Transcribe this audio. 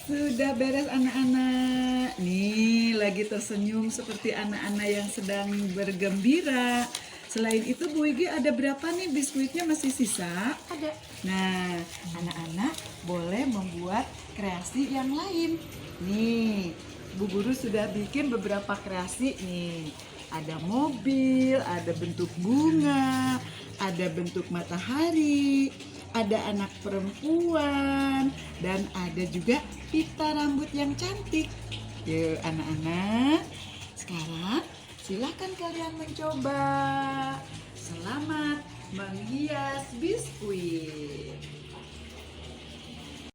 Sudah beres anak-anak. Nih, lagi tersenyum seperti anak-anak yang sedang bergembira. Selain itu, Bu Igi ada berapa nih biskuitnya masih sisa? Ada. Nah, anak-anak boleh membuat kreasi yang lain. Nih, Bu Guru sudah bikin beberapa kreasi nih. Ada mobil, ada bentuk bunga, ada bentuk matahari, ada anak perempuan, dan ada juga pita rambut yang cantik. Yuk anak-anak, sekarang silakan kalian mencoba. Selamat menghias biskuit.